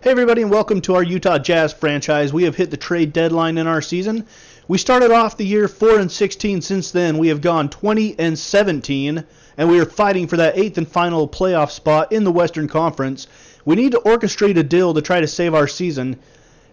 Hey everybody, and welcome to our Utah Jazz franchise. We have hit the trade deadline in our season. We started off the year 4-16. Since then, we have gone 20-17, and we are fighting for that 8th and final playoff spot in the Western Conference. We need to orchestrate a deal to try to save our season.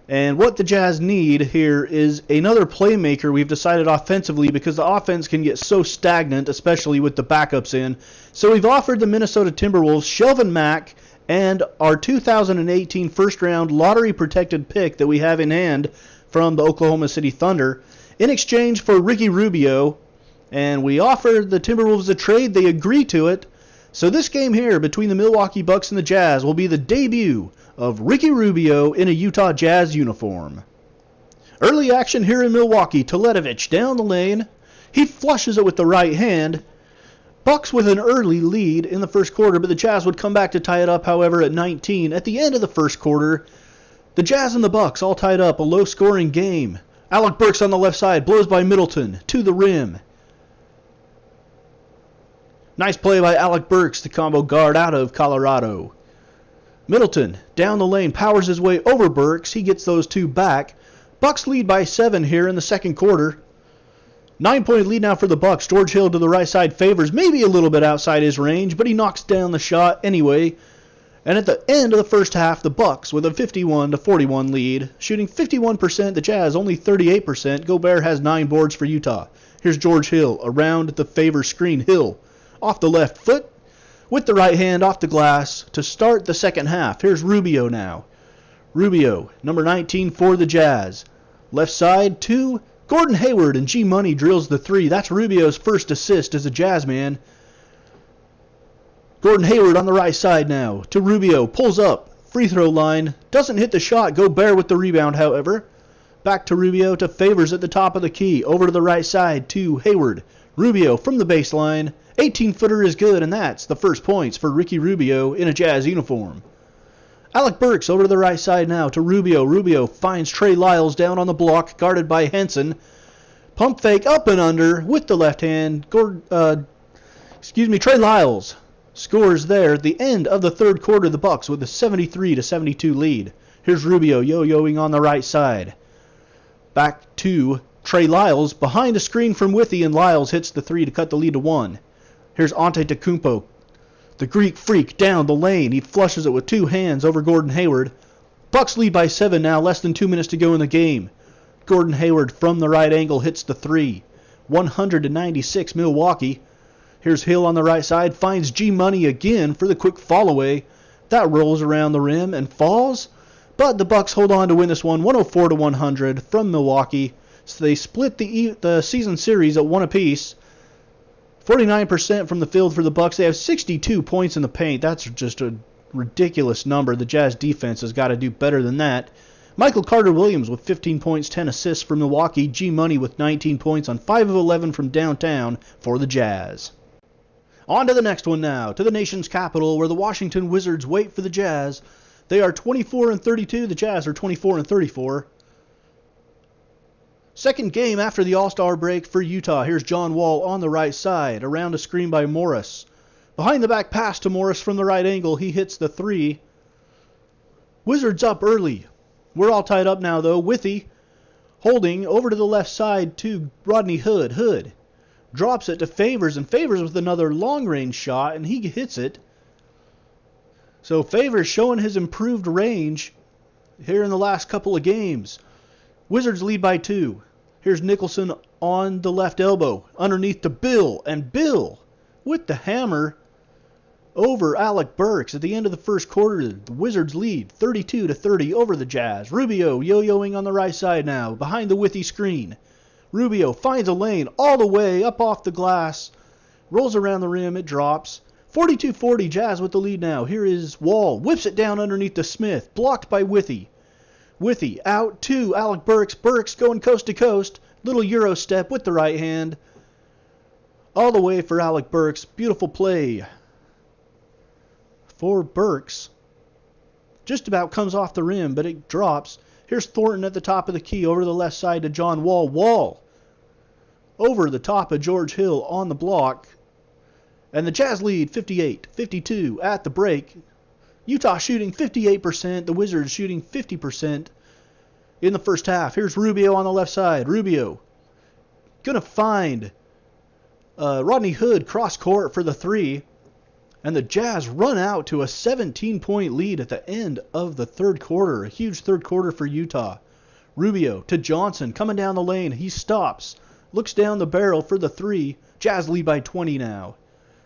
And what the Jazz need here is another playmaker, we've decided, offensively, because the offense can get so stagnant, especially with the backups in. So we've offered the Minnesota Timberwolves Shelvin Mack and our 2018 first-round lottery-protected pick that we have in hand from the Oklahoma City Thunder in exchange for Ricky Rubio. And we offered the Timberwolves a trade. They agree to it. So this game here between the Milwaukee Bucks and the Jazz will be the debut of Ricky Rubio in a Utah Jazz uniform. Early action here in Milwaukee. Teletovic down the lane. He flushes it with the right hand. Bucks with an early lead in the first quarter, but the Jazz would come back to tie it up, however, at 19. At the end of the first quarter, the Jazz and the Bucks all tied up, a low-scoring game. Alec Burks on the left side, blows by Middleton to the rim. Nice play by Alec Burks, the combo guard out of Colorado. Middleton down the lane, powers his way over Burks. He gets those two back. Bucks lead by 7 here in the second quarter. 9-point lead now for the Bucks. George Hill to the right side favors, maybe a little bit outside his range, but he knocks down the shot anyway. And at the end of the first half, the Bucks with a 51-41 lead, shooting 51%, the Jazz only 38%. Gobert has 9 boards for Utah. Here's George Hill around the favor screen. Hill off the left foot with the right hand off the glass to start the second half. Here's Rubio now. Rubio, number 19 for the Jazz. Left side to Gordon Hayward, and G-Money drills the 3. That's Rubio's first assist as a Jazz man. Gordon Hayward on the right side now to Rubio. Pulls up. Free throw line. Doesn't hit the shot. Gobert with the rebound, however. Back to Rubio to Favors at the top of the key. Over to the right side to Hayward. Rubio from the baseline. 18-footer is good, and that's the first points for Ricky Rubio in a Jazz uniform. Alec Burks over to the right side now to Rubio. Rubio finds Trey Lyles down on the block, guarded by Henson. Pump fake up and under with the left hand. Trey Lyles scores there at the end of the third quarter. The Bucks with a 73-72 lead. Here's Rubio yo-yoing on the right side. Back to Trey Lyles behind a screen from Withy, and Lyles hits the 3 to cut the lead to 1. Here's Antetokounmpo, the Greek freak, down the lane. He flushes it with 2 hands over Gordon Hayward. Bucks lead by 7 now, less than 2 minutes to go in the game. Gordon Hayward from the right angle hits the 3. 100-96 Milwaukee. Here's Hill on the right side, finds G-Money again for the quick fall away. That rolls around the rim and falls, but the Bucks hold on to win this one 104-100 from Milwaukee. So they split the season series at 1 apiece. 49% from the field for the Bucks. They have 62 points in the paint. That's just a ridiculous number. The Jazz defense has got to do better than that. Michael Carter-Williams with 15 points, 10 assists for Milwaukee. G-Money with 19 points on 5 of 11 from downtown for the Jazz. On to the next one now, to the nation's capital, where the Washington Wizards wait for the Jazz. They are 24-32. The Jazz are 24-34. Second game after the All-Star break for Utah. Here's John Wall on the right side, around a screen by Morris. Behind the back pass to Morris from the right angle. He hits the 3. Wizards up early. We're all tied up now, though. Withy holding over to the left side to Rodney Hood. Hood drops it to Favors, and Favors with another long-range shot, and he hits it. So Favors showing his improved range here in the last couple of games. Wizards lead by 2. Here's Nicholson on the left elbow, underneath to Bill, and Bill with the hammer over Alec Burks. At the end of the first quarter, the Wizards lead 32-30 over the Jazz. Rubio yo-yoing on the right side now, behind the Withy screen. Rubio finds a lane all the way up off the glass, rolls around the rim, it drops. 42-40, Jazz with the lead now. Here is Wall, whips it down underneath to Smith, blocked by Withy. Withy out to Alec Burks. Burks going coast to coast. Little Euro step with the right hand. All the way for Alec Burks. Beautiful play for Burks. Just about comes off the rim, but it drops. Here's Thornton at the top of the key over the left side to John Wall. Wall over the top of George Hill on the block. And the Jazz lead 58-52 at the break. Utah shooting 58%. The Wizards shooting 50% in the first half. Here's Rubio on the left side. Rubio going to find Rodney Hood cross court for the three. And the Jazz run out to a 17-point lead at the end of the third quarter. A huge third quarter for Utah. Rubio to Johnson coming down the lane. He stops. Looks down the barrel for the three. Jazz lead by 20 now.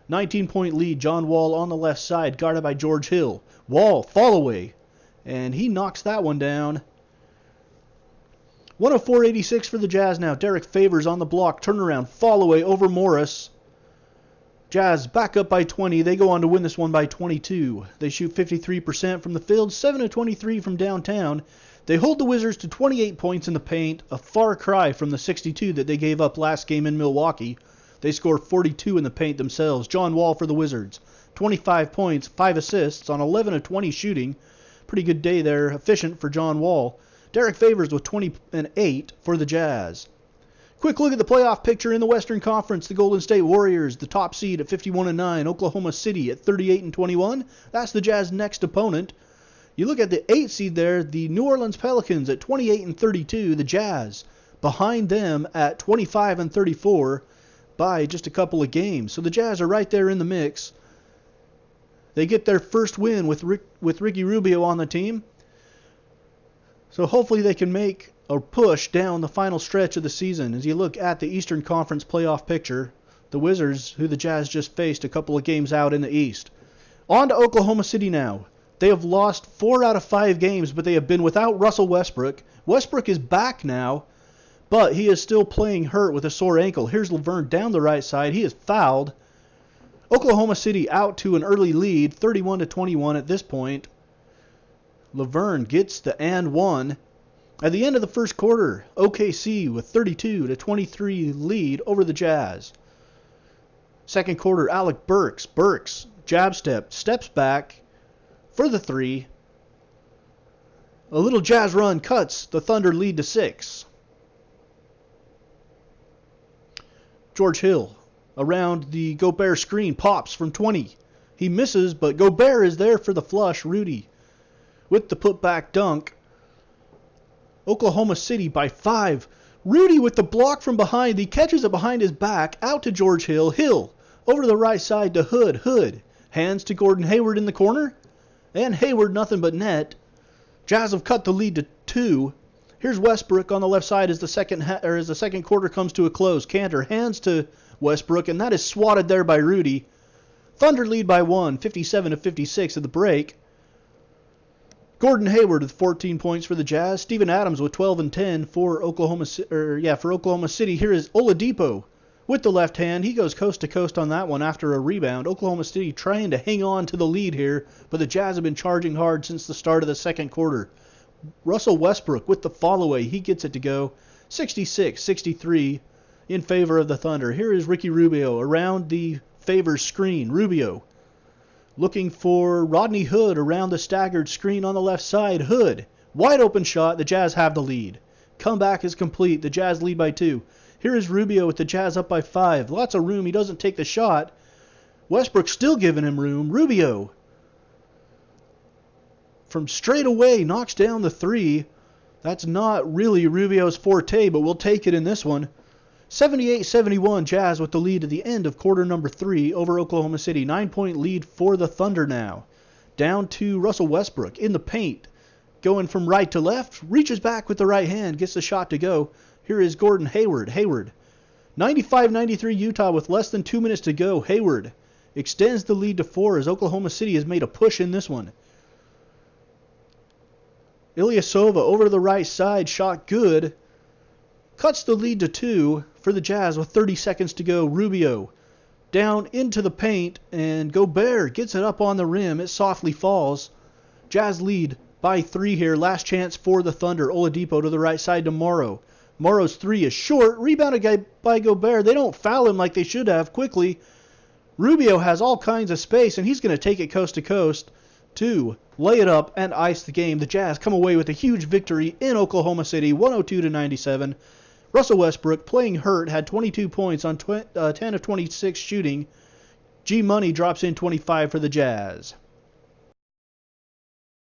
19-point lead. John Wall on the left side, guarded by George Hill. Wall, fall away. And he knocks that one down. 104-86 for the Jazz now. Derek Favors on the block. Turnaround, fall away over Morris. Jazz back up by 20. They go on to win this one by 22. They shoot 53% from the field, 7 of 23 from downtown. They hold the Wizards to 28 points in the paint, a far cry from the 62 that they gave up last game in Milwaukee. They score 42 in the paint themselves. John Wall for the Wizards, 25 points, 5 assists on 11 of 20 shooting. Pretty good day there, efficient for John Wall. Derek Favors with 28 for the Jazz. Quick look at the playoff picture in the Western Conference. The Golden State Warriors, the top seed at 51-9. Oklahoma City at 38-21. That's the Jazz next opponent. You look at the 8 seed there, the New Orleans Pelicans at 28-32. The Jazz behind them at 25-34 by just a couple of games. So the Jazz are right there in the mix. They get their first win with Ricky Rubio on the team. So hopefully they can make a push down the final stretch of the season. As you look at the Eastern Conference playoff picture, the Wizards, who the Jazz just faced a couple of games out in the East. On to Oklahoma City now. They have lost 4 out of 5 games, but they have been without Russell Westbrook. Westbrook is back now, but he is still playing hurt with a sore ankle. Here's Laverne down the right side. He is fouled. Oklahoma City out to an early lead, 31-21 at this point. Laverne gets the and one. At the end of the first quarter, OKC with 32-23 lead over the Jazz. Second quarter, Alec Burks, jab step, steps back for the three. A little Jazz run cuts the Thunder lead to 6. George Hill around the Gobert screen, pops from 20. He misses, but Gobert is there for the flush. Rudy with the putback dunk. Oklahoma City by 5. Rudy with the block from behind. He catches it behind his back. Out to George Hill. Hill over to the right side to Hood. Hood hands to Gordon Hayward in the corner. And Hayward nothing but net. Jazz have cut the lead to 2. Here's Westbrook on the left side as the second quarter comes to a close. Cantor hands to Westbrook, and that is swatted there by Rudy. Thunder lead by 1, 57-56 at the break. Gordon Hayward with 14 points for the Jazz. Steven Adams with 12 and 10 for Oklahoma City. Here is Oladipo with the left hand. He goes coast to coast on that one after a rebound. Oklahoma City trying to hang on to the lead here, but the Jazz have been charging hard since the start of the second quarter. Russell Westbrook with the follow-away. He gets it to go 66-63 in favor of the Thunder. Here is Ricky Rubio around the Favors screen. Rubio looking for Rodney Hood around the staggered screen on the left side. Hood, wide open shot. The Jazz have the lead. Comeback is complete. The Jazz lead by 2. Here is Rubio with the Jazz up by 5. Lots of room. He doesn't take the shot. Westbrook still giving him room. Rubio from straight away knocks down the 3. That's not really Rubio's forte, but we'll take it in this one. 78-71 Jazz with the lead at the end of quarter number 3 over Oklahoma City. 9-point lead for the Thunder now. Down to Russell Westbrook in the paint. Going from right to left. Reaches back with the right hand. Gets the shot to go. Here is Gordon Hayward. Hayward. 95-93 Utah with less than 2 minutes to go. Hayward extends the lead to 4 as Oklahoma City has made a push in this one. Ilyasova over to the right side. Shot good. Cuts the lead to 2 for the Jazz with 30 seconds to go. Rubio down into the paint, and Gobert gets it up on the rim. It softly falls. Jazz lead by 3 here. Last chance for the Thunder. Oladipo to the right side to Morrow. Morrow's 3 is short. Rebounded by Gobert. They don't foul him like they should have quickly. Rubio has all kinds of space, and he's going to take it coast to coast to lay it up and ice the game. The Jazz come away with a huge victory in Oklahoma City, 102-97. Russell Westbrook, playing hurt, had 22 points on 10 of 26 shooting. G Money drops in 25 for the Jazz.